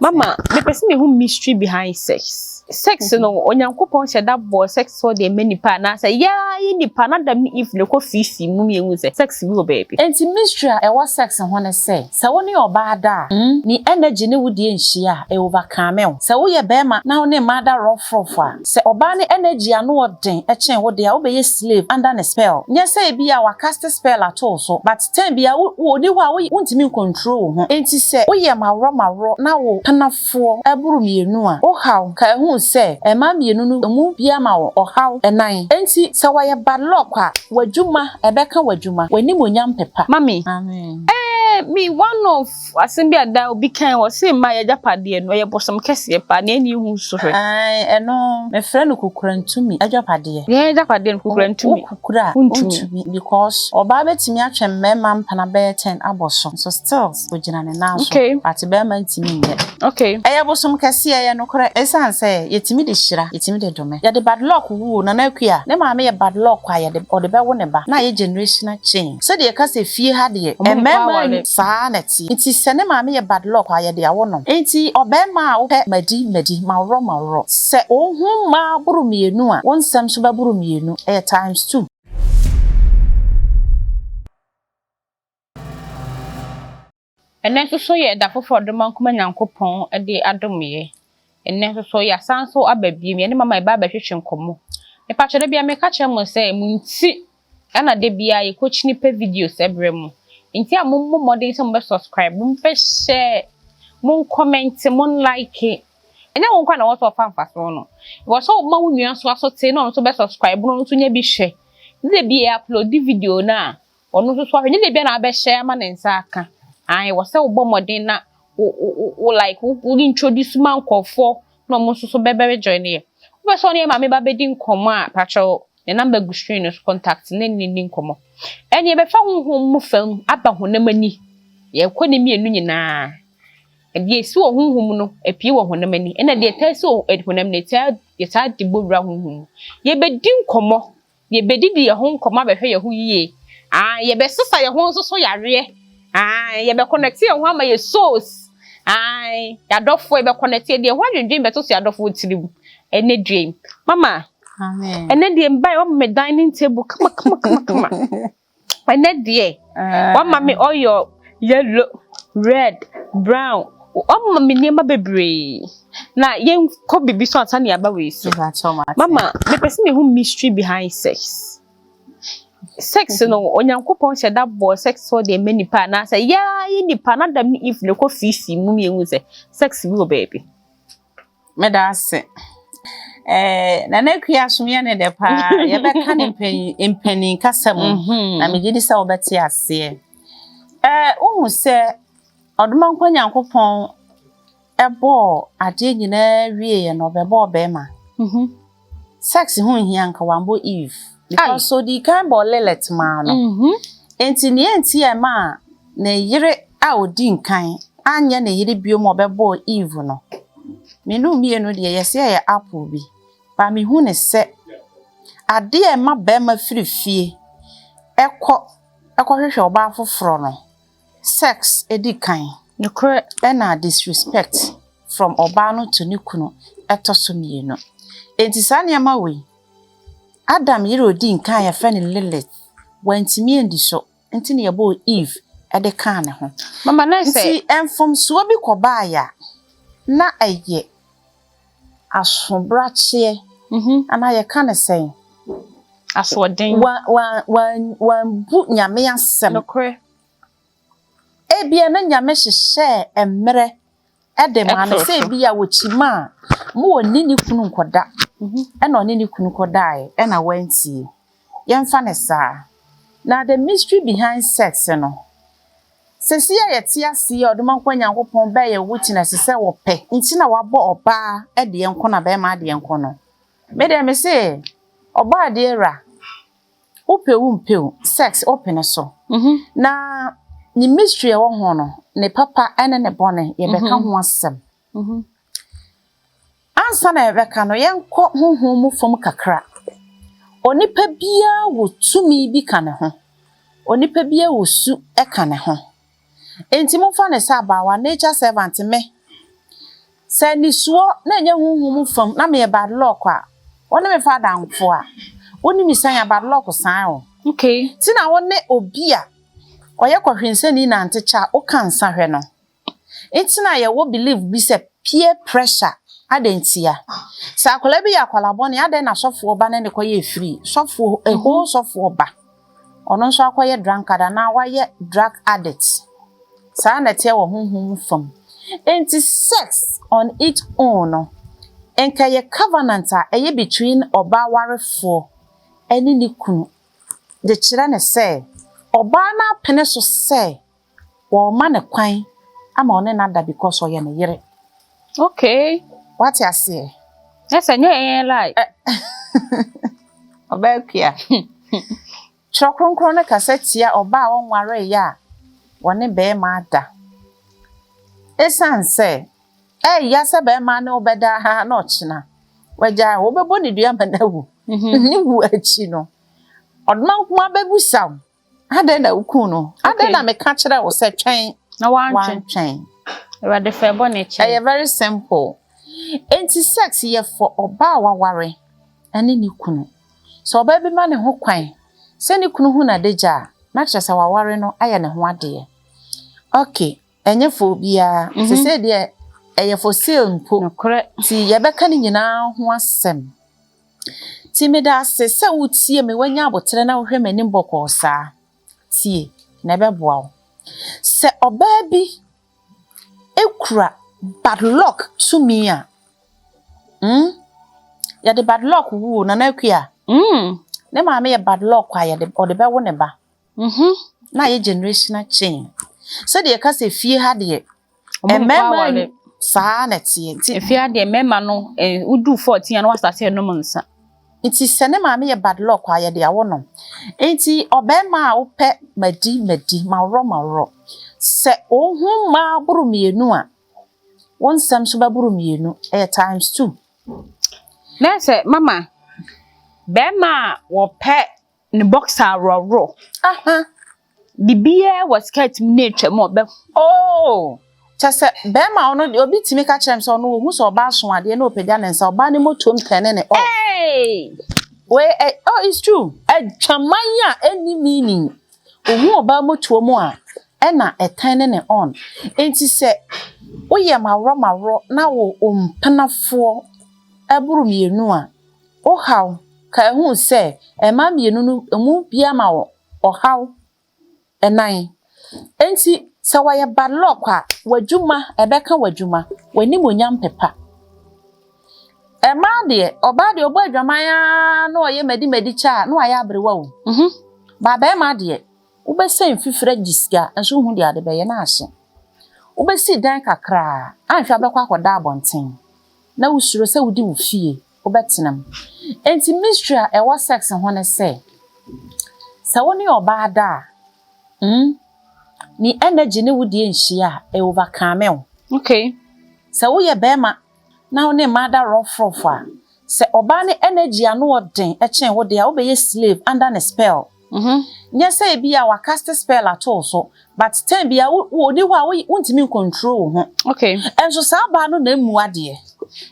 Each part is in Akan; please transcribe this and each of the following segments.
Mama, the person who mystery behind sex. Sex no onyankopon hye da bo sex so de many pa na say ya yi nipa na dam if ne ko fifi mu me say sex bi o baby. Enti mystery e was sex ho ne say se wo ne oba da ni energy ne wudi enhia e overcome o se wo ye be ma na wo ne ma da rough a se oba ne energy ano odin e chen wo de a wo be ye slave under the spell nye say bi a wa cast spell at all so but ten bi a wo ni ho a wo ntimi control ho enti se wo ye mawro na wo kanafo eburu mienu a o haw ka hu se e ma mienu no mu bia ma wo o haw enan enti se wa ye bad luck a wadwuma e be ka wadwuma wani monyam pepa Mami amen me one of asembi ada obi kan wo say ma ya japade no ye bosom kese pa na eni hu so hwe eno me frɛ no kukurantumi ajapade ye japade no kukurantumi kukura untumi because oba betimi atwe mmema mpana be 10 aboso so still ogina ne na so ati be ma ntimi nye okay eye bosom kese ye no kora esan say yetimi de hira yetimi de dome ye de bad luck wu na na akua ne ma me ye bad luck a ye de ode be wo ne ba na ye generational change so de ka se fie ha de mmema sa neti nti se ne ma me ye bad luck a ye de awo no nti obema wo pe madi mawro se ohun ma buru mienu a wonsam so ba buru mienu times 2 enen so ye da fofo do man kuma nyankopon e de adomye enen so ya sanso ababie me ne mama e ba ba hwehwe nkomo e pa chere bia me ka chere mo se munti ana de bia ye kochini pe videos ebre mu nti a mo modern so mo subscribe mo fe share mo comment mo like enya won kwa na wo so fanfa so no wo so ma wo nua so aso te no so be subscribe no so nya bi hwe de bia upload video na ono so so hwe de bia na be share ma ne nsa aka ai wo se wo modern na wo like wo introduce man nkofo no mo so be join ye wo so ne ma me ba be di nkomo a pacho the number go screen no contact ne ni nkomo enye be fa honhom mu fam aba honamani ye kwani mienu nyina e de esi wo honhom no epie wo honamani ena de tasi wo honam ne ta ye ta de bowura honhom ye be di nkomo ye be di ye ho nkomo abehwe ye ho yiye ye be sesa ye ho so yare ye be connect ye ho ama ye souls ya dofo ye be connect ye de ho adwendwen be to so ya dofo tirimu ene dream mama amen ene de mbai wo me dining table kama ene de wo ma me oil yellow red brown o ma me niam bebre na yen ko bibi so ata ne aba we so mama the person who mystery behind sex sex no onyankopon hye da bo sex so de many pa na say ya yi nipa na dam if ne ko fifi mu me hu say sex bi o baby me da se na na kua somya ne de pa ye be ka ne empeni kasam na me gidi se obeti ase ohun se odman kwa nyankopon ebo ade nyina wie ye no bebo be ma sex hu hia nka wambo eve because so di kan bo lelet ma no enti ne enti e ma na yire a odi nkan anya na yire bio mo bebo eve no menu mienu de yese ye apple bi ba mi hu ne se ade e ma be ma firifie ekọ hwehwe oba afoforo no sex edi kan na disrespect from oba no to ni kunu etoso mienu enti sane ma we Adam yire odi nkan ya fa ne Lilith wantimi endi so enti ne yebo Eve ede kan ne ho mama na say enti enfom so bi koba ya na aye asobrache ana ye kan say asoden wan bu nyame asem nokre ebia na nyame hyehyɛ emre ede ma na say bia wochima mo woni ni kunu nkoda ena oni ni kunu kodae ena wantie yemfa ne saa na the mystery behind sex no sesia yete ase odoma kwa nyankopon ba ye witness se wo pe nti na wabo oba ede yenko na ba ma de yenko no me de me say oba de era umpeu sex open so na ni mystery wo ho no ne papa ene ne bone ye beka ho asem ansa na ebeka no yenko honhom mu fom kakra onipa bia wo tumi bi ka ne ho onipa bia wo su eka ne ho enti mo fa ne sa ba wa nature servant me Say ni suo na nya huhu fam na me bad luck a. Woni me fa danfo a. Woni mi san bad luck san o. Okay. Ti na woni obi a oye kwahwensani na ntecha o kan sa hwe no. Enti na ye wo believe bi se peer pressure adentia. Sa akola bi akola boni aden na sofo ba na ne koye free. Sofo eho sofo ba. Ono nso akoye drunkard na waye drug addict. Sa na tie wo honhom fam. Enti sex on its own enka ye covenant a between oba warefo eni ni kunu. De kire ne say oba na pene so say wo ma ne kwan ama one na da because oye ne yere. Okay. What you say? Yes, I know like. Oba kia. Chokronkron na kasetia oba won ware ya. Wone be ma da. Esan say ya se be ma na obeda ha na ochina. Waja wo bebo ni dua manawu. Ni wu achi no. Odman kuma bebusaw. Ade na uku no. Ade na me ka kire wo se twen. Na wan twen. We dey fair bonnet. Very simple. Enti sex ye for oba waware ene ni kunu. So oba bi ma ne ho kwan. Se ni kunu hu na deja. Na kyesa waware no aye ne ho ade. Okay, enye fo bia. Se se de eye for sale mpo. Ti ye beka ni nyina ho asem. Ti me da se wutie me wanya abotre na wohwe manim boko sa. Tie na beboa wo. Se oba bi ekura bad luck to me a. Ya de bad luck wu na na akua. Ne ma me ye bad luck kwa ya de o de be wo ne ba. Na ye generational change. So de ka se fie ha de emema sa na tie. Fie ha de emema no udu 14 na wasa se no monsa. Iti se ne ma me ye bad luck kwa ya de awo no. Enti obema wo pe madi ma ro. Se ohun ma buru mienu a won sam so baburu mienu times 2. Na se mama bema wo pe ne boxer ro. Bibia was skirt nature mo be. Oh, chase bema ono de obi timi ka chem so no hu so ba so ade na opeda ne nsa oba ne motom pene ne. Hey! Oh, it's true. Chamanya any meaning. Ohu oba motom a na etane ne on. Enti se woye mawro na wo ompanafo aburu mienu a o haw ka hu se ema mienu no emu bia ma wo o haw enan. Enti se waye bad luck a wadwuma ebeka wadwuma wani monyam pepa ema de oba de obo adwamanya na oye madi cha na aya abrewa wo baba ema de ubesen fifira gisga enso hu de ade be ye na ahye ubesi dan kakra anhwa bekwa akoda abonten na usuro se wudi ufie ubetenam enti mystery e wa sex ho ne se woni oba da ni energy ne wudi enhia e overcome o. Okay. Se wo ye bema na wo ne mother rough a se oba ne energy ano oden e chen wo de a wo be ye slave under a spell. Nya say bia wa cast spell at all so but ten bia wo ni ho a wo ntimi control ho. Okay. Enso sa ba no na mu ade.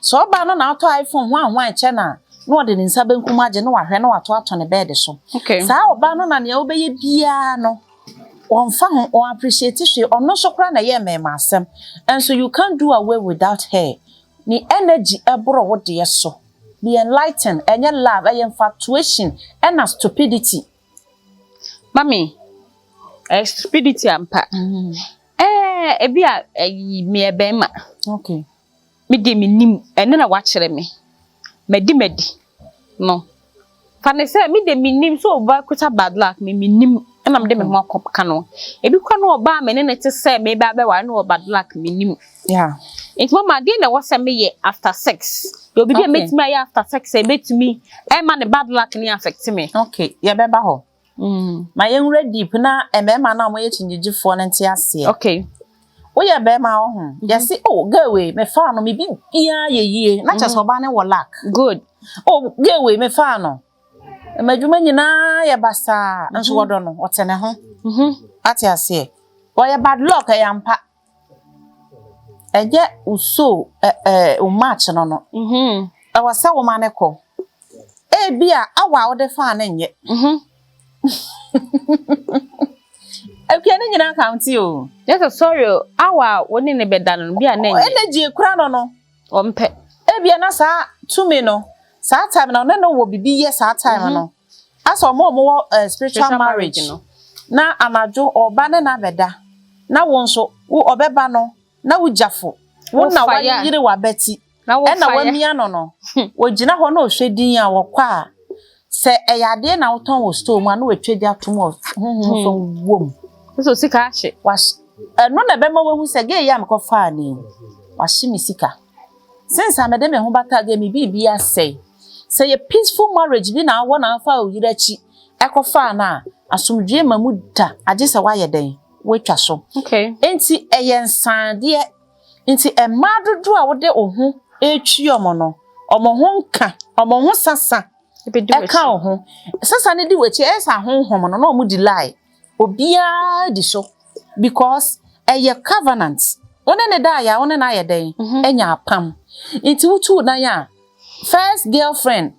So ba no na auto iPhone ho che na no de nsa benkum age no wahwe na wato ne bed so. Okay. Sa oba no na ne wo be ye bia no on fa on appreciate she on no so kra na ye me masem. And so you can't do away without her. Ni energy ebro wo de so. Be enlightened and love and infatuation and stupidity. Mami, stupidity ampa. Ebia me ebema. Okay. Me de me nim ene na wa kire me. Medi. No. Fane say me de me nim so oba kuta bad luck me nim na me de me ho akopka no. Ebi kwa no oba me ne te say me ba be wa no bad luck me nim. Yeah. It's mama dey na was me ye after sex. You be meet me after sex e bet me e man the bad luck ni affect me. Okay. Ye beba ho. My young red deep na emema na mo ye chinjigifo na ntia ase. Okay. Wo ye bema ho. Ya say oh go away me fa no me bi bia ye na chese oba ne wo lack. Good. Oh go away me fa no. Emadwuma nyina ye basa nso wodo no otene ho. Ati ase. Wo ye bad luck e yampa. eje uso o match no e wasa wo ma ne ko e bia awa wo de fa na nye e kia ne nyina account o yes sorry awa woni ne beda no bia na nye energy kura no ompe e bia na sa tumi no sa time no wo bibi ye sa time no aso mo spiritual marriage no na anajo oba ne na beda na wo nso wo obeba no na wo jafo wo na wa yire wa beti e na wa mia no wo gina ho na o hwedin a wo kwa se eyade na wo ton wo store mu na wo twedi atom honhom so wom so sika ache was no na be ma wo hu se ge ya me ko fa ni washi mi sika since amede me ho bata ge mi bibia say ye peaceful marriage bi na wo na fa o yire chi ekofa na asomdwe mamuda age se wa ye den wetwa so okay enti eyensan Inti emadudu a wode ohu etwi omo ho nka omo ho sasa eka oho sasa ne di wechi esa honhom no na omu di lie obia di so because eye covenant one ne da ya one na ye den enya apam inti wutu na ya first girlfriend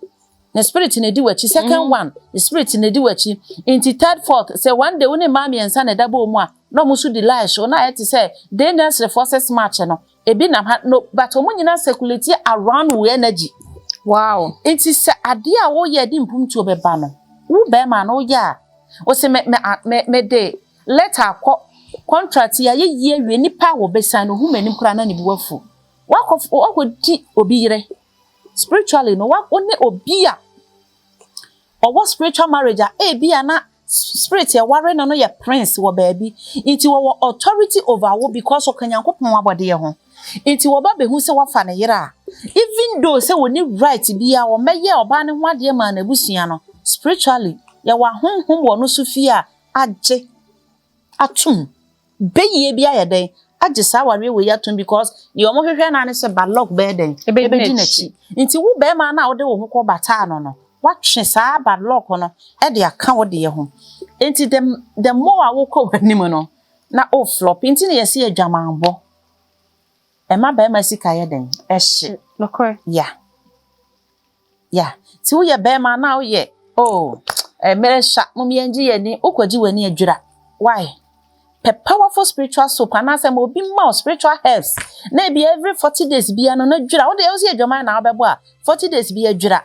the spirit ne di wechi second one the spirit ne di wechi inti third fourth say one day one mama ensa ne da bo mu a no musu di lie so na yet say dangerous forces match no ebi na no but omunyina circulate around with energy wow it is ade a wo ye di mpumtu obeba no wo be ma no ya wo se me de letter contract ya ye wie nipa wo besan no hu manim kra na ne bi wafu wakodi obi yire spiritually no wa one obi a owo spiritual marriage a bia na spirit ya ware no ye prince wo baabi inti wo authority over wo because okanyankopon wabode ye ho inti wo ba behu se wafa ne yira even though se woni right bia wo meye oba ne ho ade ma na busua no spiritually ya wa honhom wo no sofia age atum beye bia ye den age sa ware we yatum because ye omo hwehwe na ne se balok be den ebe di na chi inti wo be ma na wo de wo ho ko bata no watwe saa balok no e de aka wo de ye ho enti the more awoko wanim no na o flop enti ne yesi adwamanbo e ma ba ma sika ye den e hye nokore ya ti wo ye be ma na wo ye mere sha mum ye ngi ye ni okwaji wani adwura why powerful spiritual soap and as am obi ma spiritual herbs na be every 40 days bia no na dwura wo de yo se adwaman na obebo a 40 days bia dwura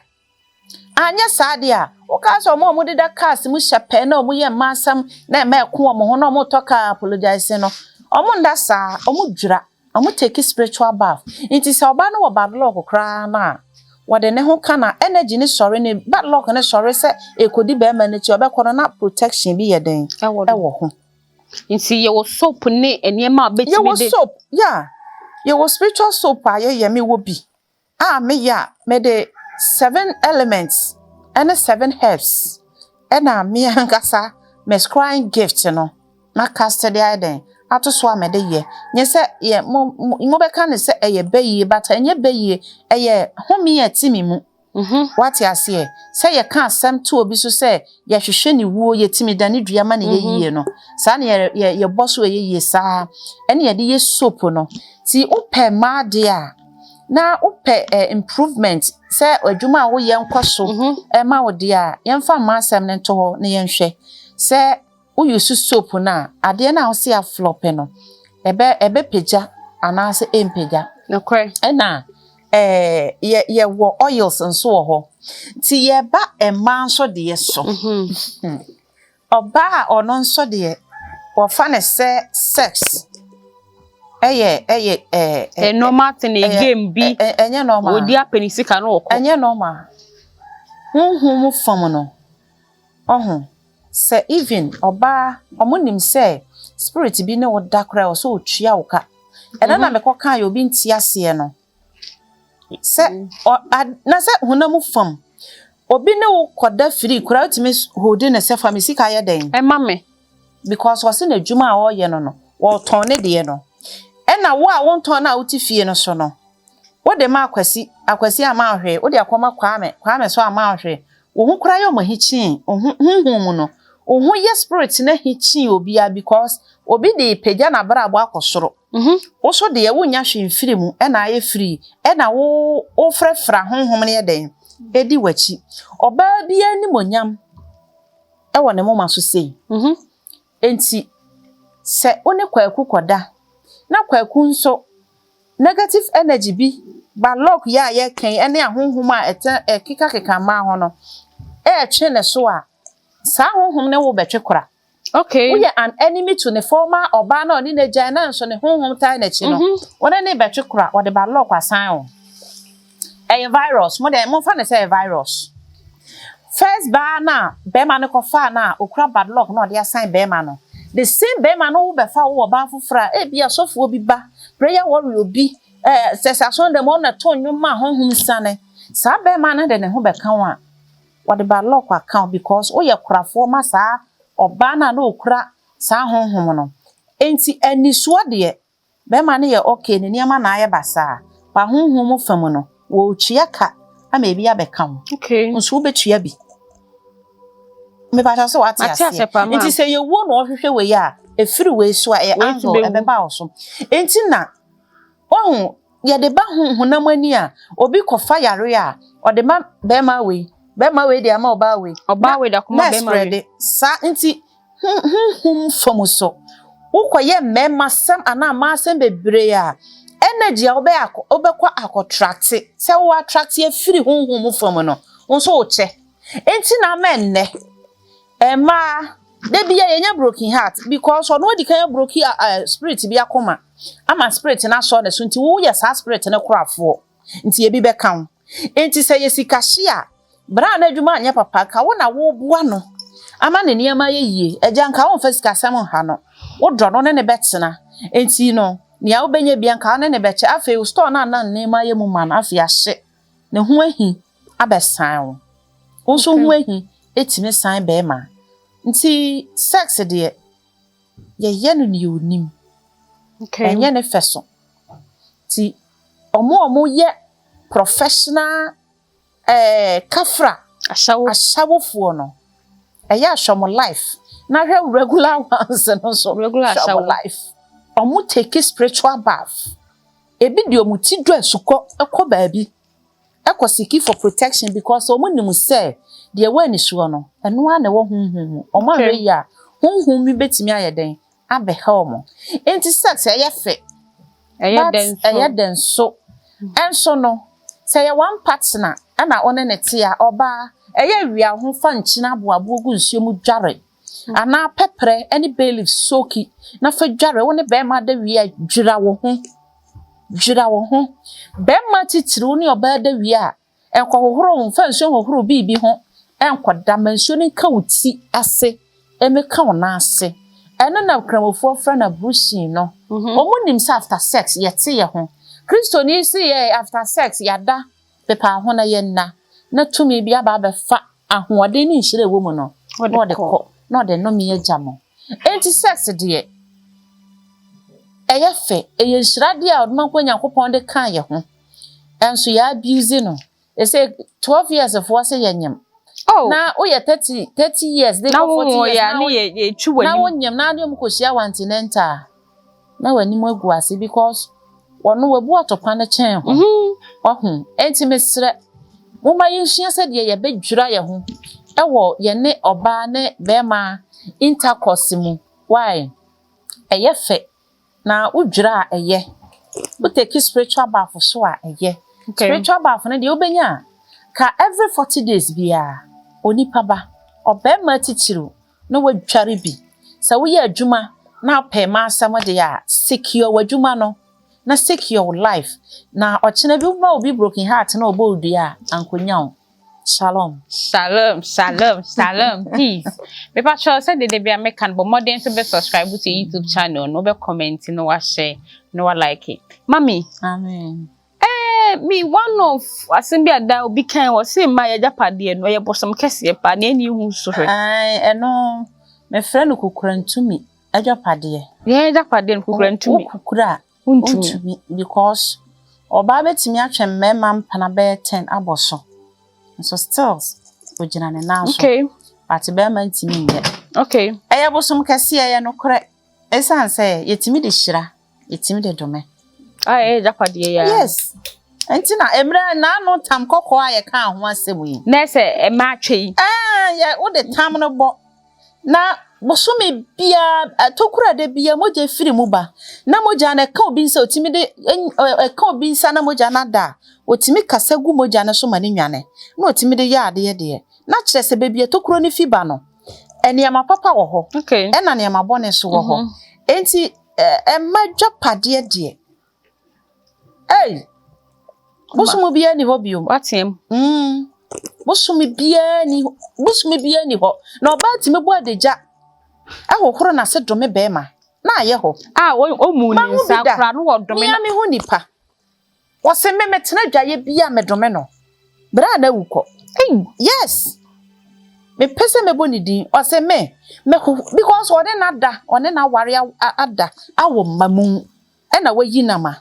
anya saade a wo ka so mo de da cast mu hyepe na omo ye masam na me ko omo ho na omo toka apologize no omo nda sa omo dwura omo take spiritual bath it is oba no bad luck kra na wode ne ho kana energy ne sore ne bad luck ne sore se ekodi be ma ne chi obekoro na protection bi ye den ewo ho inti ye wo soap ne eniema obeti be de ye wo soap ye wo spiritual soap ye me wo bi me ya me de 7 elements and 7 herbs and me angasa me scrying gift no na cast the iden ato so amede ye nye se ye mo be kan se eye bayi but enye bayi eye homi ye timi mu what ya se ye kan asem to obi so se ye hwehwe ni wuo ye timi da ne dua ma ne ye yie no sa na ye boso ye yie sa ene ye de ye soap no ti upe ma de a na upe improvement se adwuma wo ye nkoso ma wo de a ye mfa ma asem ne to ho ne ye nhwe se wo use soap na ade na wo se a flop no ebe peja ana se empeja nokore na ye wo oils nso ho ti ye ba ema nso de ye so oba ono nso de wo fa ne se sex normal thing game bi enye normal odi apenisika no okọ enye normal mu fam no se even oba omonim se spirit bi ne wo dakra o so otwia wo ka ena na me koka ya obi ntia se no se na se hunamu fam obi ne wo koda free kura utimi hodi ne se fam sika ya den e mame because wose na dwuma a wo ye no wo ton ne de no ena wo a wo ton na utifie no so no wo de ma akwasi ama ahwe wo de akoma kwame so ama ahwe wo hu kura yo mahichin hu no ohu ye spirit na hichin obi a because obi de peja na bra abo akosoro Wo so de ye wonya hwe mfiri mu e na aye free e na wo frefra honhom ne den edi wachi oba bia animonyam e wo ne moma so sei enti se one kwaku koda na kwaku nso negative energy bi ba lock ya ye kan ene ahonhom a keka ma ho no e twe ne so a sa honhom ne wo betwe kora. Okay. We are an enemy to the former oba na oni na jana nso ne honhom tai na chi no. Wona ne betwe kora wo de ba lock asan o. A virus, mo de mo fa ne say virus. First ba na be ma ne ko fa na okura bad luck na o de asan be ma no. The same be ma no wo be fa wo ba fofra e bia sofo obi ba prayer warrior obi sesation de mo na to nwuma honhom sane sa be ma na de ne ho be kan wa wo de bad luck account because wo ye kurafo ma sa oba na na okura sa honhom no enti anisuo de be ma ne ye okay ne niam na aye basa ba honhom fam no wo tua ka ama ebi abeka ho. Okay. Nso wo betua bi. Me ba so what ya say. Enti say ye wo no ohwehwe we ya efiri we so e anzo e be ba wo so. Enti na ohun ye de ba honhonam ani a obi kofa yare a o de ma be ma we de ama oba we da kuma be ma we sa enti fom so wo koye mema sam ana ma sam bebre a energy a obekwa akotract se wo attract ye firi honhom fom no nso wo che enti na menne ma de bia yenya broken heart because ono di kan broken spirit bia koma ama spirit na so na so nti wo ye sa spirit na korafo nti ye bi be kan enti se ye sikashi a bra na adwuma anya papa ka wo na wo bua no ama ne niam ye yie agya nka wo fa sikasam ha no wo dro no ne betena enti no nia obenya bia nka ne beche afi u store na nema ye mu man afi ahye ne ho ahi abesan wo so ho ahi etime san be ma nti sex de ye no ni onim. Okay. Enye ne feso ti omo ye professional kafra ashawofo no eya ashomo life na hwe regular ones no so regular ashawo life omo take spiritual bath ebi di omuti do asuko baabi ekosiki for protection because omo nimu say de we ni so no eno a na wo hunhun omo awe ya hunhun mi betimi ayeden abeha omo enti sex eyefe eyeden so enso no say one partner ana one ne te a oba eye wia ho fa nchina aboabo gu nsuo mu dware ana pepre any bay leaf soki na fa dware woni be ma da wia dwira wo ho be ma titiri ni oba da wia enko hohoro fa nsuo hohoro bibi ho enko da mansuo ni ka wuti ase eme ka wona ase eno na kramofo fra na brushing no omunim sa after sex yete ye ho Kristo ni si ye after sex yada pepa ho na ye na tumi bia ba be fa ahoode ni nhire wo mu no no de ko no de no me agamo enti sex de eyefe eyeshirade a odman kwa Nyankopon de kan ye ho enso ya abuse no e say 12 years of was yenyem na o ye 30 years they go 40 years na ye twu na wonyem na adom ko hia wantinenta na wani mu agu ase because wono wabu atopa na chen ho ohun enti mesre moma yinhia se de ye bedwura ye ho ewo ye ne oba ne bema intercourse mu why eyefe na udwura eye we take spiritual bath so a eye spiritual bath na de obenya ka every 40 days bia onipa ba obema titiru na wadware bi sa wo ye adwuma na pema asam de ya secure wadwuma no na secure life na ochina bi ma obi broken heart na obo odua ankonyaw shalom peace me pa sure say de bia me kan bo modern to be subscribe to YouTube channel no be comment no wa share no wa like it mami amen me one of asembi ada obi kan wo say ma ya japade no ye bosom kese pa na eni hu so hwe eno me friend kukurantumi ajapade ye japade kukurantumi kukura untumi because oba betimi atwe mmema mpana be 10 aboso so still ojina ne na so okay but be ma ntimi nye okay bosom kase ye no kore esan say yetimi de hira Etimi de dome. Japade ya. Yes. Enti na emre na no tam kokko aye ka ho asem yi. Na se ma atwe. Ya wo de tam no bo. Na bosome bia tokura de bia moja firi mu ba. Na moja na ka obi nsa otimi de ka obi nsa na moja na da. Otimi kasa gu moja na so ma ne nwane. Na otimi de ya ade ye. Na kire se bebia tokuro ni fiba no. Eniama papa wo ho. Okay. Ena niama bone so wo ho. Enti emadwa pade de. Hey. Bosumu bia ni ho biom. Watem. Bosumu bia ni ho. Na oba ti me bo adeja. Ahohoro na se dome be ma. Na aye ho. O mu ni nsa kra no wo dome na me ho nipa. Wo se me metena dwaye bia me dome no. Bra na wuko. Yes. Me pese me boni din. O se me because one na ware ada awo mamu. E na wayi na ma.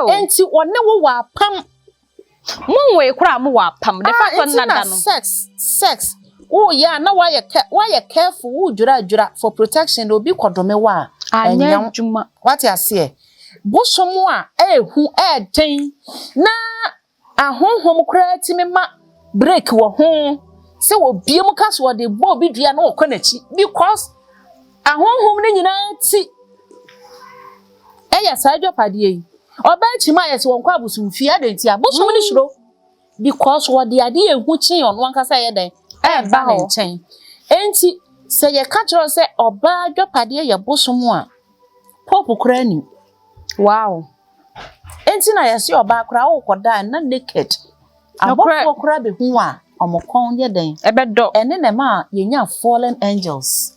Enti one wo wa pam. Monwe kura mo wa pam. The fact one na no. Sex. Oh yeah, na why you careful wo jura for protection obi kodome wa. Anya juma. What you say? Bosomo a ehu den na ahonhom kura ti me ma break wo ho. Se wo biem ka so de bo bi dua na okonachi because ahonhom ne nyina ti eya sajo pade yi oba chima yes won kwa busumfi adenti abosom ni shiro because wo de ade ehu chi ono ankasa ye den ba ne nchen enti se ye ka chiro se oba adwapade ye bosom a popo kura ni wow enti na yes oba kura wo koda na naked abofo kura be hu a omokon ye den ebedo ene ne ma yenya fallen angels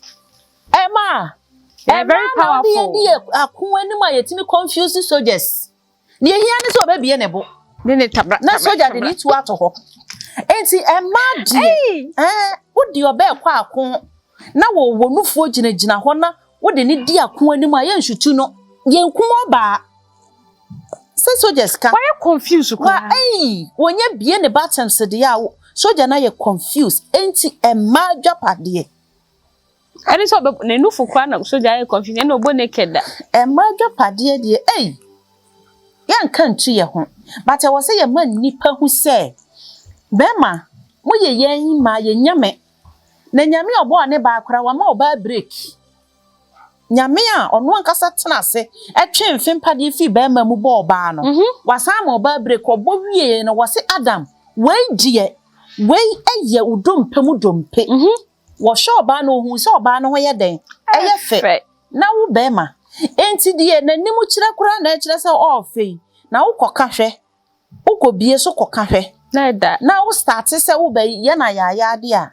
they're very powerful. Akunwani ma yetimi confuse soldiers. Ne hia ne so ba bie ne bo. Ne tabra. Na soldier de ni tu ato ho. Enti ema die. Wodi oba kwa akon. Na wo wonufuo ginagina ho na wo de ne di akunwani ma ye nsutu no. Ye nkumo ba. Say soldiers ka. Why confuse kwa? Wonye bie ne buttons de ya soldier na ye confuse. Enti ema dwapade. Ani so na nufu kwa na so jaye confusion na obo naked da emadwa pade de yan kan tu ye ho but wo se ye man nipa hu se be ma mo ye yan ma ye nyame na nyame obo ne ba akra wa ma oba break nyame a ono ankasa tena ase etwe mfem pade fi be ma mu bo oba no wasa ma oba break obo wie no wo se Adam wei die wei eye udompe mu dompe wo sho ba no hu se oba no ho ye den eye fe na wo be ma enti die nanimu kire kura na kire se o fe na wo koka hwe wo ko bie so koka hwe na da na wo start se wo be ye na ya de a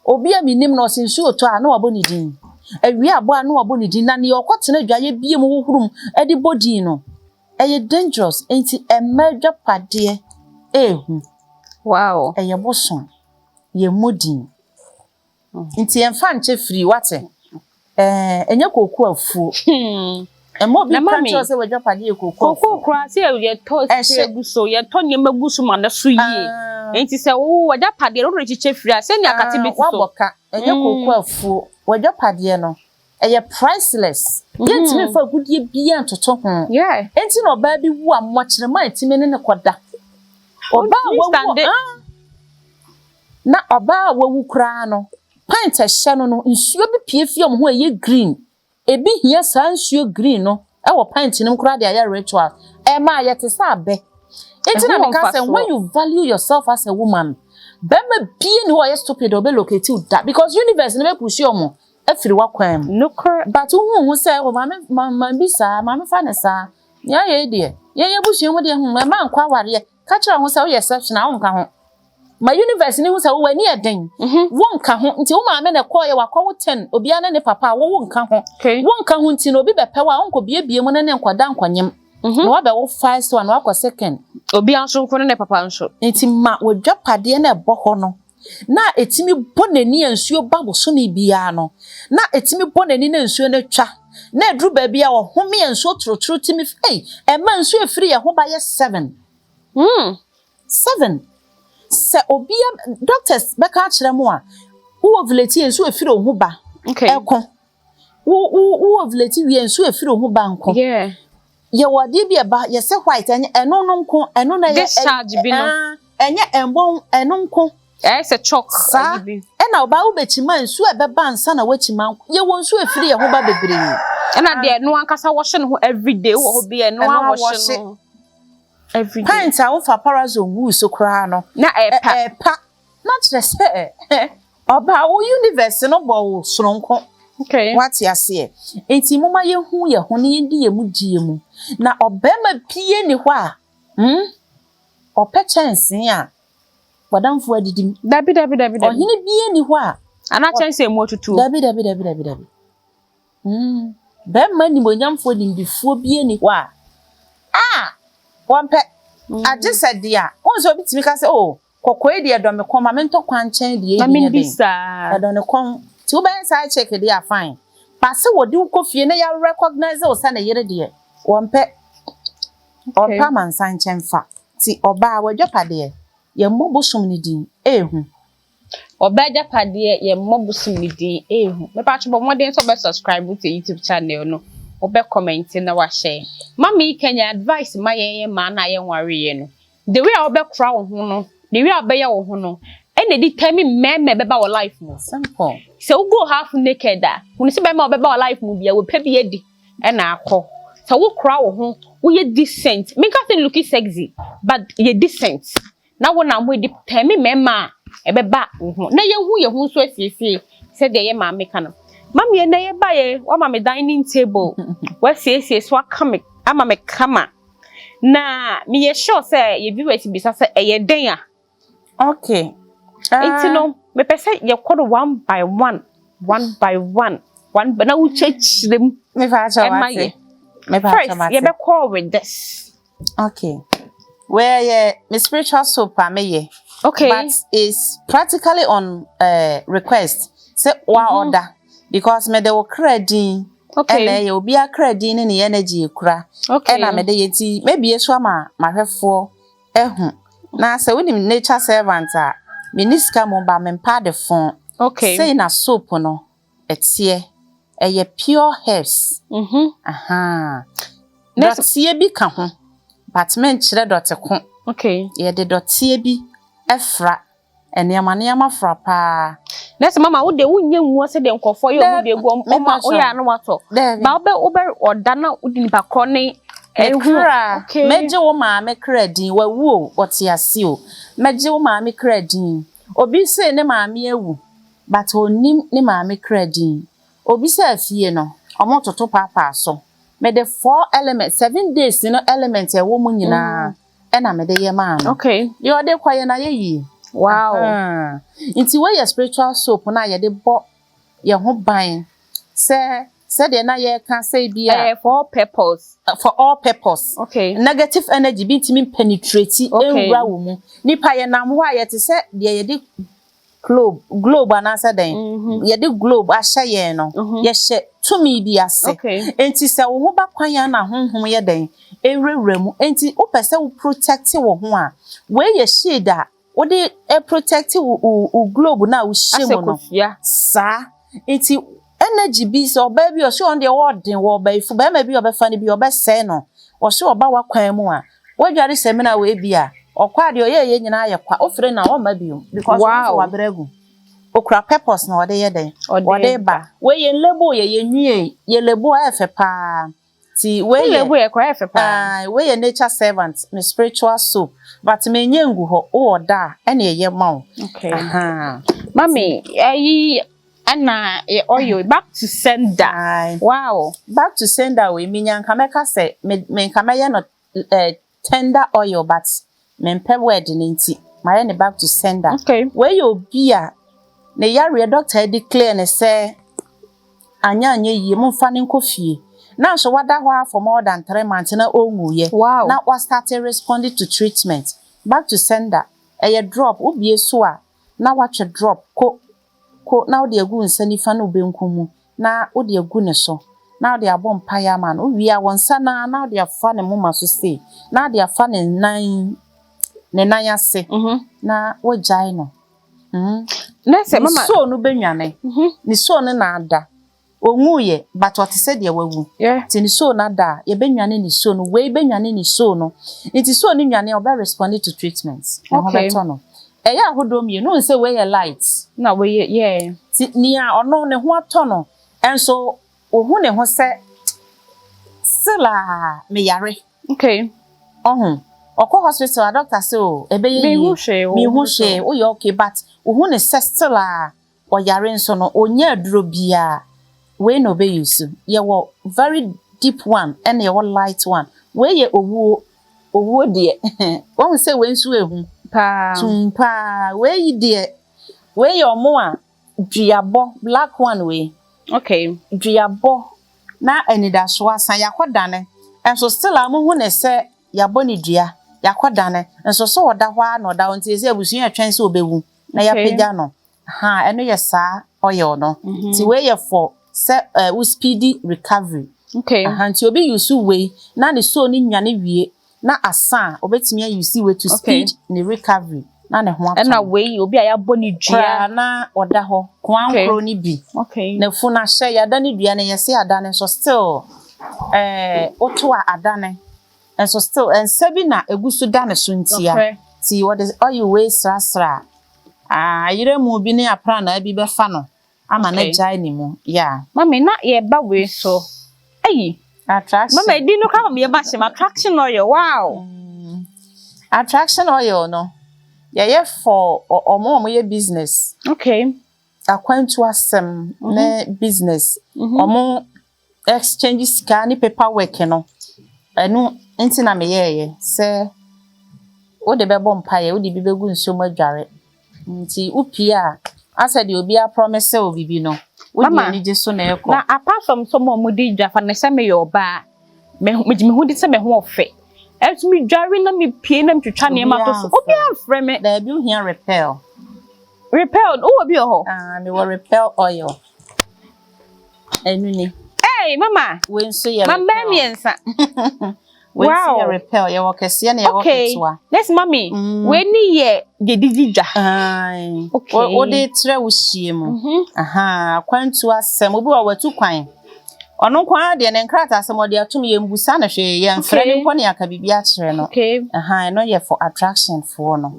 obi a minim no sinsu oto a na wabo ni din awie abo a na wabo ni din na ne okotena dwaye bie mu huhurum edi body no eye dangerous enti emadwa pade wow eye boson ye modin nti enfa nche free wate enye koku afu emo bi kancho se wajwa pade koku kra se ye to se guso ye to nye magusu ma na so yie enti se wo wajwa pade ro chiche free ase nya kate bi so waboka enye koku afu wajwa pade no eye priceless yenti me fa gudie bia ntoto ho enti no ba bi wu ammo kire ma etime ne koda oba wo na oba wo kra no pint ehye no nsuo bi pie fiom ho eye green ebi hia sa nsuo green no e wo pint nim kra de aya ritual ma yete sa be enti na me ka say when you value yourself as a woman be ma bie ni ho ye stupid obe locate you that because universe ne be push omo afiri wakwam no but hu say o ma bi sa ma me fa ne sa ya ye de ye busu mu de hu ma nkwa ware ka kira ho say o exception a wonka ho my universe ni hu say wo ani eden wonka ho nti wo ma me ne call ye wakwa wo 10 obi ana ne papa wo wonka ho wonka ho nti no obi bepe wa onko bie mu ne nkwada nkwanyem no wa be wo first one wa second obi anso ko ne papa anso nti ma wo dwapade na ebo ho no na etimi bonani ansuo babo so ne bia no na etimi bonani na ansuo na twa na edru ba bia wo home ansuo trotro timi ma ansuo efiri ye ho ba ye 7 se obi doctors beka kire mo a wo ovulate ansuo efiri ho ba ekon wo ovulate wi enso efiri ho banko yeah ye wode bi eba ye se white eno no nko eno na ye discharge bi no enye embon eno nko se chalk bi na oba wo bechima enso ebeba nsa na wachima ye wo nso efiri ye ho ba bebre na de no ankasa wash no every day wo bi no wash no every day pint a wo fa parazone wu so kra no na epa na just oba wo universe no bo wo soronko. Okay. What you say? Enti mama ye hu ye ho ne ndi ye mu die mu. Na obema pie ni hɔ a. Ope chance a. Wadamfo adidim. Dabi. Ohine bie ni hɔ a. Ana chance emu otutu. Dabi. Bema ni monyamfo nimdifuo bie ni hɔ a. Wampe. Age sede a. Onzo bitimi ka se oh, kokoe de do me koma mento kwanchen de ye bi ne den. Do ne kon two ben side check they are fine. Pass what do coffee na ya recognize o sa na yere de. Wompe. Opa man sanchen fa. Ti oba wadwapade ye mmobosum ni din ehu. Oba japade ye mmobosum ni din ehu. Me pa chbo modern so be subscribe to YouTube channel no. Obe comment na wa share. Mama Kenya advice ma ye na ye nware ye no. The way obe kra wo ho no, the way obe ye wo ho no. And they determine men beba our life more simple. So we go half naked da. When you see beba our life more be we pay be edi and akọ. So we crowd ho we decent. Me can't looking sexy, but ye decent. Now when I'm with determine mema ebeba ho. Na ye hu so asiesie. Said the ye ma me kana. Mama na ye ba ye wa ma me dining table. We siesie so aka ama me kama. Na me ye sure say ye bi we bisa say eye den a. Okay. It's no, me pese ye call one by one, one but now we change them. Me first, you be call with this. Okay. Where me spiritual soap me okay, but it's practically on request. Say order because me de wo credit. Okay. And you be a credit in the energy kura. Okay. And I me de yeti maybe yesu ma hwefo ehun. Na say we nature servants are Miniska mo ba mempa de fon. Okay. Say na soap no. Etie. Eye pure herbs. Aha. Dotie bi ka ho. But men kire dote ko. Okay. Ye de dotie bi efra. Eniama fra pa. Nese mama wo de wonye nwu se de nkofo ye wo de gu oma o ya no wato. Ba obe oda na udi nipa kro ne ehura. Meje wo ma me kredin wa wu otiase o. Meje wo ma me kredin. Obi se ne ma me ewu. But onim ne ma me kredin. Obi se afie no. Omo toto papa so. Me de 4 elements 7 days no element e wo mu nyina. E na me de ye ma no. Okay. Yo de kwaye na ye yi. Wow. Inti we your spiritual soap na ye de bo ye ho ban. Say de na ye can say be for all purpose. For all purpose. Okay. Negative energy be timi penetrate enwura wo mu. Nipa ye nam ho aye te say de ye de globe anasa den. Ye de globe ahye ye no. Ye hye tumi bi ase. Enti say wo ho ba kwan ya na honhom ye den. Ewrewra mu. Enti wo pese wo protect wo ho a. We ye shade a wo de protect wo globe na wo hye mu no. Sa enti energy bi so baby o so on the warden wo ba ifu ba ma bi obefa ne bi obese no o so oba wakwan mu a wadware semina we bi a okwa de ye nyina aye kwa ofre na o ma bi because wa bregu okra purpose na ode ye den ode ba we ye lebo ye nwie ye lebo efe pa ti we lebo ye kwa efe pa we ye nature servant me spiritual soap but me nyengu ho o oda ene ye ma. Okay. Aha mami ayi Anna oil back to sender. Wow. Back to sender we minya nka meka say me nka me no tender oil but me mpe word ni nti my ne back to sender. Okay. Where you be a ne yare doctor declare ne say anya yi mfa ne nkofie. Now so wada ho for more than 3 months na onwuye. Wow. Now what started responding to treatment. Back to sender. A drop ubie so a na watch a drop ko now the agu nsani fa no benkumu na wo de agu ne so now the abom paya man wo wi a wonsa na now the afa ne moma so say now the afa ne nan ase na wo jai no na se mama so no benwane ni so no na ada onwuye but what said ye wawu ti ni so na da ye benwane ni so no we benwane ni so no nti so ni nwane oba respond to treatment ho beto no eya ahodo mi no say we ye light na we ye ti ni a ono ne ho ato no enso ohu ne ho se sila me yare Oko hospital doctor say o ebeye mi hu hwe o ye okay but ohu ne se still a o yare nso no onya aduro bia we no be use ye wo very deep one and ye wo light one we ye owu de won say we nsu ehu pa tumpa we yi de we ye omo a duabo black one we duabo na anidaso asan yakodane enso still amuhu ne se yaboni dua yakodane enso so oda hwa na oda onti ese abusun atwen se obewu na yapagya no ha eno ye saa oye no ti we ye for se we speedy recovery nti obi use we na ne so ni nwane wie na asan obetimi use we to speed ni recovery na ne ho ato na we obi ayaboni dua na oda ho kwankro ni bi na fu na hye ya da ne dua ne yese ada ne so still oto ada ne and so still and sebi na egusu da ne so ntia ti what is all you way sra yire mu bi ne apra na bi be fa no ama na jai ni mu mama na ye ba we so ayi attraction mama di no ka me ba shema attraction oil wow attraction oil no ye for omo ye business akwantu asem na business omo exchange scan paperwork no enu enti na me ye se o de bebo mpaye o de bi begu nso madware nti upia asa de obi a promise obi bi no o de ni je so na ekọ na apart from some mudi dwafa na se me yo ba me hu di se me ho ofe etumi dware na me pie na mtwetwa ne ma to so obi afre me da bi ohia repel o obi ho me wo repel oil enu ni mama we nso ye mama miensa wow repel ye wo kese na ye wo ketwa let's mommy we ni ye gedididwa o de tre wo hie mu kwantu asem obi wa watu kwan ono kwan de ne nkrata asem o de atum ye mbusa na hwe ye mfre ne kwo ne aka bibia kire no no ye for attraction for no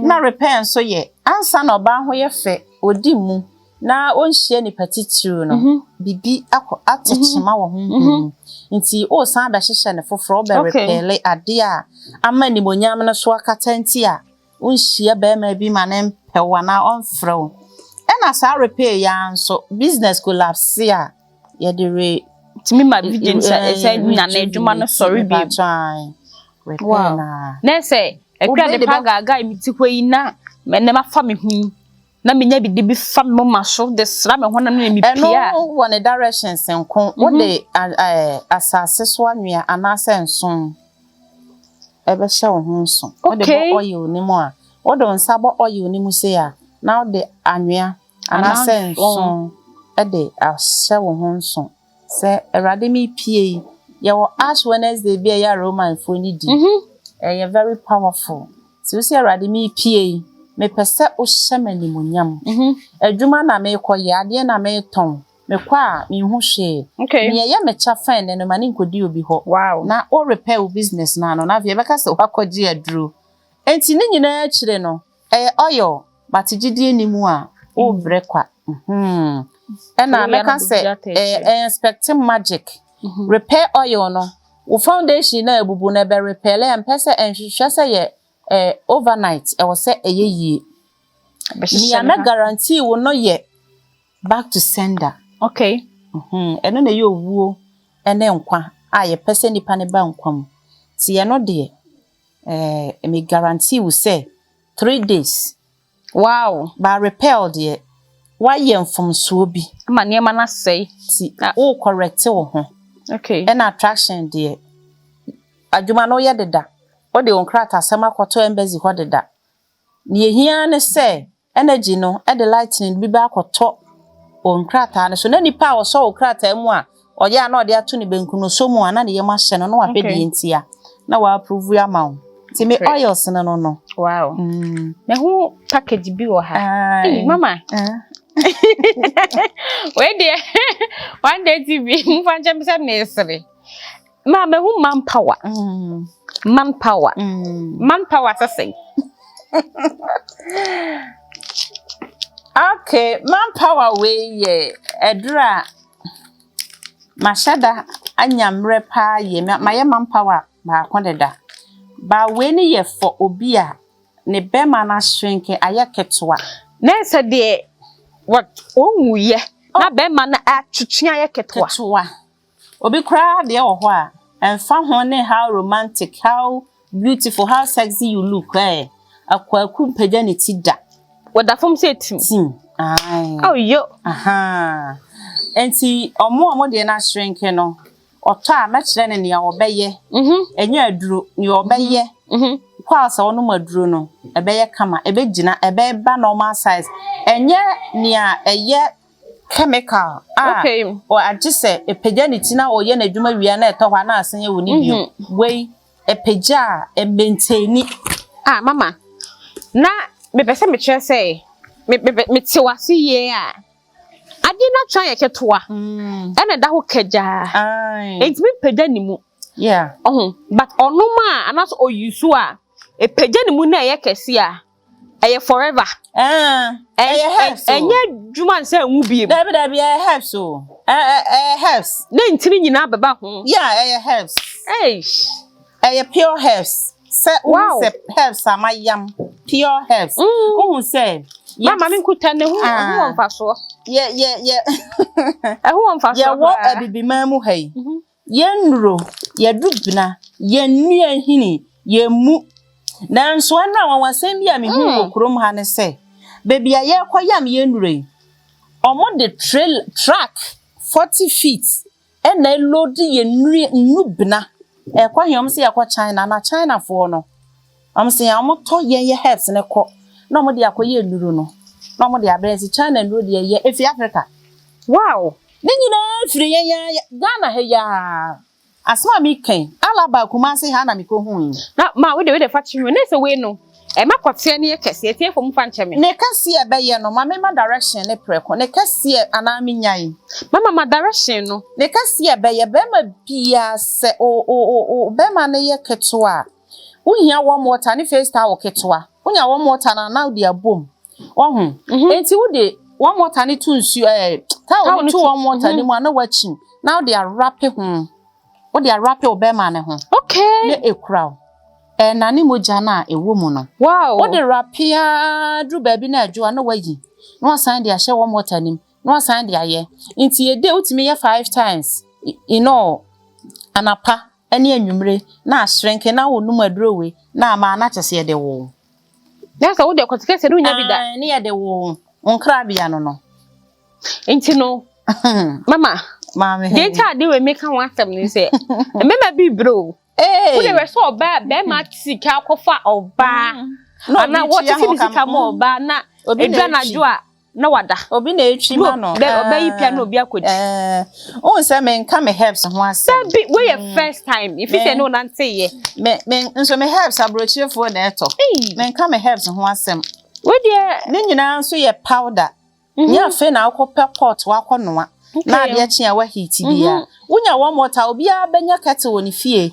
na repel so ye ansa na oba ho ye fe odi mu na onhie ni patitiru no bibi akọ atechima wo ho nti o san ba hyehyɛ ne foforo be repele ade a ama ni monyam no so akata nti a onhie ba ma bi ma ne mpewa na onfrew na sa repair ya nso business collapse a ye de timi ma vigilance say na na adwuma no sorry bi repair na say ekwa de pagaga imitikwa yi na me ma fa me hu na menya bi de bi fa me ma so de sra me hona na mi pia one direction senko wo de asase so anwea anase nson ebe hye wo hu nson wo de bo oil ni mu a wo de nsa bo oil ni mu se ya na wo de anwea anase nson e de ahye wo hu nson se erade mi pie ye wo ash Wednesday bi ya roman fo ni di e very powerful so se erade mi pie me pese o hyemani munyam adwuma na me koye ade na me ton me kwa me hu hwe me ye me cha fan ne no mani nkodi obi ho na o repair business na no na vie beka se wakodi aduro enti ni nyina akire no oil batijidi enimu a o brekwa na meka se expecting magic repair oil no wo foundation na ebubu na be repair le empese enhwehwe se ye overnight I was say ye me am guarantee will not yet back to sender eno na ye owuo ene nkwa a ye pese nipa ne ba nkwam ti ye no de me guarantee will say 3 days ba repel de why ye mfom so bi ma ne ma na sei ti o correct wo ho en attraction de adwuma no ye deda o de onkrata asema kwato embassy ho deda ne ehia ne se energy no e de lightning bi ba kwato onkrata ne so na nipa wo so onkrata mu a oya na o de ato ne benku no so mu ana ne yema hye no na wa pedi ntia na wa approve ya ma ti me oils no me hu package bi wo ha mama Wait there. One day TV, mfanje mse nesere. Ma me hu manpower. Manpower. Manpower sasay. Okay, manpower we ye edra mashada anyamre pa ye my manpower ba kwodeda. Ba we ni ye for obi a ne bema na shrinke aye ketwa. Na se de what onwuye na bema na atwetwe aye ketwa. Obi kra de wo ho a emfa ho ne how romantic, how beautiful, how sexy you look akwaku mpagya ne ti da. Wada fom se tim. Ai. Oh yo. Aha. Enti omo de na shrinke no. Oto a ma kire ne ne obeye. Enye aduro ne obeye. Kwa sa wono maduro no. Ebeye kama, ebegina, ebeba normal size. Enye ne a eye chemical. Okay. O agise epagya ne ti na oye na adwuma wi na eto hwa na asenye woni bio. Wei epagya e maintain. Mama. Na me pese me kire say me ti wase ye a ade na twa ye ketoa ena da ho kaja enti me pagya ni mu but onoma anaso oyusu a e pagya ni mu na ye kese a eye forever enye dwuma nse enwu biem da bi helps so helps na ntini nyina beba ho helps pure helps wow helps amayam pure helps say Mama min kuta ne hu wonfaso yeah hu wonfaso ya wo abibima mu hai ye nuro ye dubna ye nua hini ye mu nanso na wansem bia me hu okrom ha ne se baby aye kwayam ye nuro omo the track 40 feet and I load ye nubna kwahom se yakwa China na China for no am se am to ye helps ne ko no mo de akoye nduru no no mo de abresi China nduru de ye efi Africa wow ni nyina firi ye Ghana he ya asma mi kan alaba kuma se ha na mi ko hu na ma we de fa chiwe na se we no e makote ne ye kese tie fo mfa ncheme ne kase e be ye no ma me ma direction ne preko ne kase ana mi nyai mama ma direction no ne kase e be ye be ma bia se o be ma ne ye ketwa uhia warm water ne face towel ketwa unya warm water na now dia bom ohun enti wo de warm water ne tunsu towel ne to warm water ne mu na wachi now they are wrapping wo de wrap obema ne ho okay ne ekura na ne moja na ewo mu no wow wo de wrapia dru baabi na adwo na wayi no asan de ahye warm water nim no asan de aye nti e de utimi ye 5 times anapa ene anwumre na ashrenke na wo num adrowe na ama na kyese de wo na so wo de kotikese no nya bi da ne ye de wo onkra bia no nti no mama mama dey ta de we make am asem ni say mema bi bro wo de we so oba be ma sika akofa oba ana wo ti sika mo oba na edwa na jo a na wada obi na etwi ma no de oba yi pia na obi akodi o nse me nka me helps ho asem be we your first time if you say no na say ye me nso me helps abrochefo na eto me nka me helps ho asem we de ne nyina nso ye powder nya fe na akopɛ pot wakonoa na de akye a wa heat bia wonya warm water obi a benya kete woni fie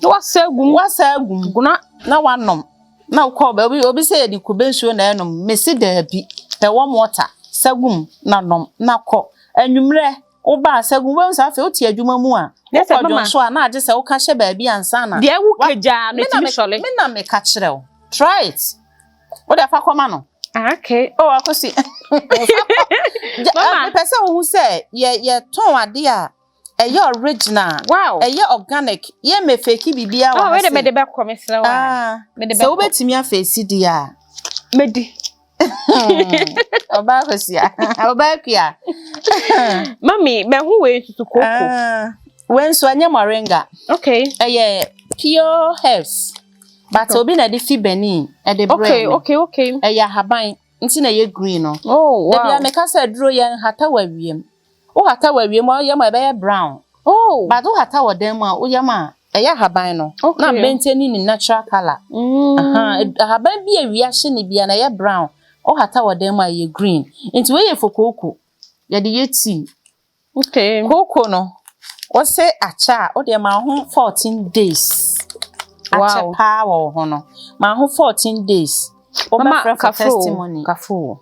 wasa agum guna na wanom na ukọ ba obi say di kubensuo na enom mesi da bi pe warm water sagum na nom na kọ anwumre wo ba sagum we nsa fe oti adwuma mu a ko so a na age se wo ka hye ba bi ansa na de wu kaja no ti shole me na me ka kire o try it wo da fa koma no okay akosi mama pese wo say ye ton ade a eye original wow eye organic ye me fake bibia wa we de me de be komesra wa me de be so betimi afesi di a medi oba hosia oba kia mami me hu we tutu koko when so anya moringa okay eye pure herbs but obi na de fi bani e de bread okay eye haban nti na ye green no oh wow bia me ka say duro ye hata wawiem o hata wawiem o ye ma be brown oh but o hata wodem a o ye ma eye haban no na maintain ni natural color haban bia wi ahye ni bia na ye brown o hata wodem a ye green nti we ye fokoko ye de yeti Okay. koko no o se acha o de ma ho 14 days acha pa wo ho no ma ho 14 days o be for testimony kafo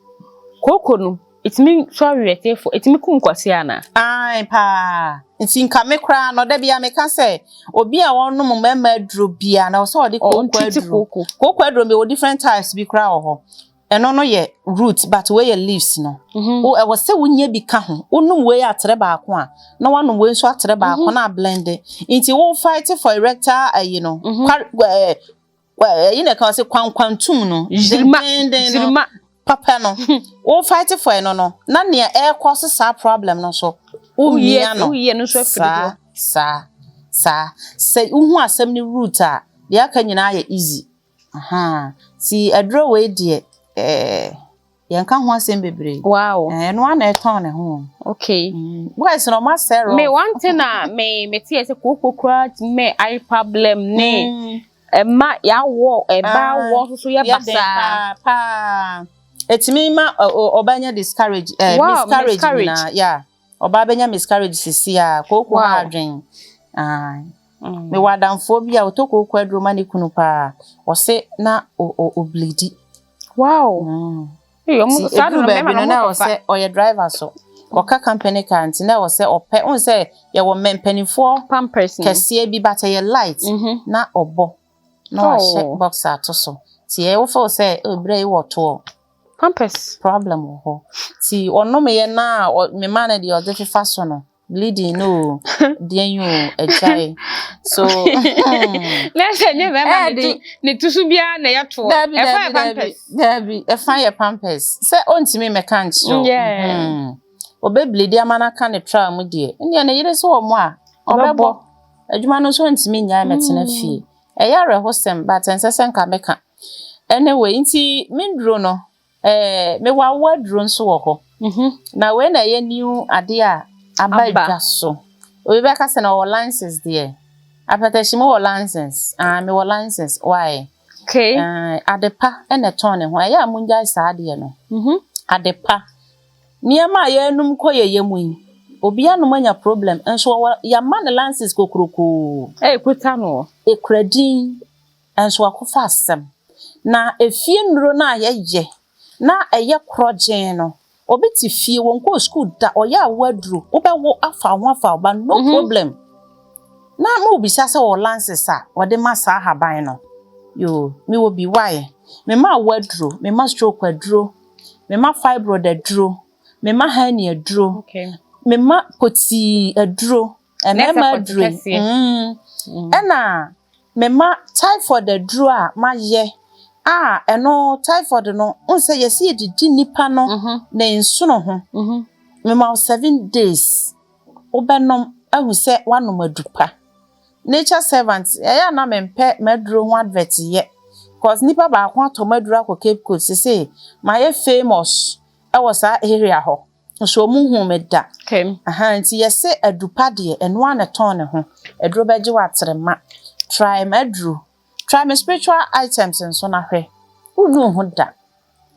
koko no itimi sorry etefo itimi kunkwase ana ai pa nti nka me kra no da bia me ka se obi a wonno mo mema aduro bia na so de koko aduro me o different types bi kra ho eno no ye root but we ye leaves no o e wo se wonya bi ka ho onum we atere ba ko a na wanum we so atere ba ko na blend nti wo fight for erector you know you know kan se kwankwantum no zirma papa no wo fight for no no na ne e cause sa problem no so o mia no so afiri sa say uhu asem ni root a de aka nyina ya easy si adro we de yanka ho asem bebre wow no ana e ton ne ho okay boys no ma sero me one thing na me tie se kokokra me eye problem ne ma ya wo e ba wo so ya basa pa etimi ma obanya discourage miscarriage na yeah oba benya miscarriage sisi a koko adwen me wadamfo bia otoko ko adroma ne kunu pa o se na o bleedi wow yo mo sa no me ma na o se o ye driver so o ka company car na o se ope on se ye wo mempanifo pampers kese bi bata ye light na obo na o check box ato so ti e wo fo se obre wo to pampers problem ho ti ono me ye na me man de o de fifa so no bleeding no dienyu ejai so let's say never ne tusu bia na ye to e fa pampers dabi e fa ye pampers se ontimi me kan cho obe bleed amana kan ne tra mu de ndia na yire so o mo a obebo adwuma no so ontimi nya metena fie e ya rehosem but ensesen ka meka anyway nti mindro no me wa wadro nso wo ho na we na ye new ade a abadwa so obi be ka se na o license there apatashimo o license me o license why okay adepa ene ton ne ho ya munja sa ade no adepa niema ye num koye yemun obi anum anya problem enso ya man license kokroko kuta no ekradin enso akofa asem na efie nuro na ye na eye krogen no obi ti fie won ko school da oya wadru obewo afa ho afa ba no problem na mo bi sa o lances a wode masa haban no yo me wo bi why me ma wadru me ma stroke wadru me ma fibroid adru me ma hernia adru okay me ma poti adru me ma adru ena me ma typhoid adru a ma ye eno typhoid no unse yesi edidi nipa no na ensu no ho me ma 7 days obenom ahu se wanom adupa nature servant ya na mempe maduro ho advert ye cause nipa ba akwa to maduro akọ Cape Coast se ma ye famous e was a area ho so mu hu meda okay nti yese adupa de eno ana ton ne ho aduro beje watrema try maduro try my spiritual items and so na hwe unu ho da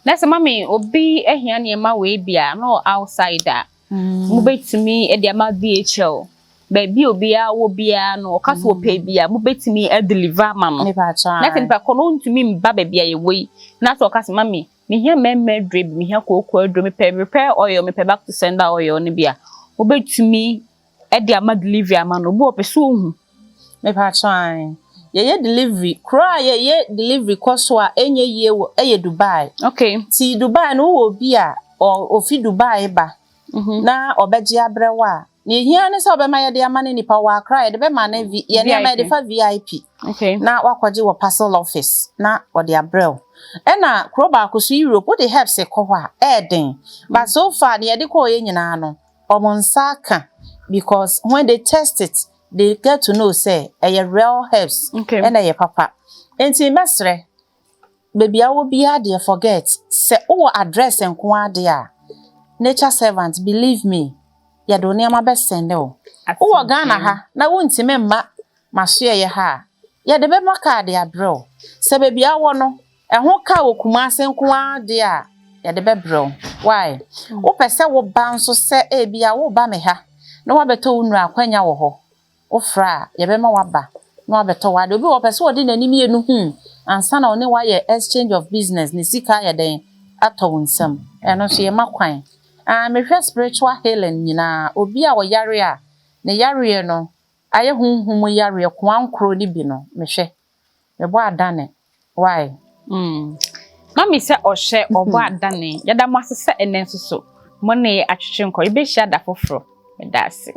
na se mami obi ehia ne ma we bia no outsider mu betimi e de ma DHL baby obi a wo bia no kaso ope bia mu betimi e deliver ma no na se nipa kono ntumi mba baby a ye we na so kaso mami me hia memme drip me hia kokko adro me prepare oil me back to sender oil ne bia obetumi e de ma deliver ma no bo opeso hu me pa chan ye delivery cry ye delivery cost wa enye ye wo eye Dubai okay ti Dubai no wo bi a ofi Dubai ba na obeji abrewa ni hia ne se obema ye de amane nipa wa cry de be ma na ye ne ma de fa VIP okay na wakoje wo parcel office na ode abrew ena kroba akoso Europe wo de help se ko ho a eden but so far ne ye de ko ye nyina no omonsa ka because when they test it they get to know say real herbs and papa enti mesre baby awo bia de forget say o address enko ade a nature servant believe me ya do ne be sende o Ghana ha na wontime mma maso ye ha ya de be maka de abro say baby awo no ho ka okuma asenko ade a ya de bebro why wo pese wo ba nso se e bia wo ba me ha na wa beto unu akwanya wo ho wo fra ye be ma waba na wa beto wa de obi wo pese wo de nani mienu ansa na one wa ye exchange of business ni sika ya den ato nsam eno so ye makwan me hwe spiritual healing nyina obi a wo yare a ne yare no aye hunhum yare ko ankro ni bi no me hwe me bo adane why Mami se ohye obo adane yada masese enen so mo ne atwetwe nko ibe hia da foforo me da ase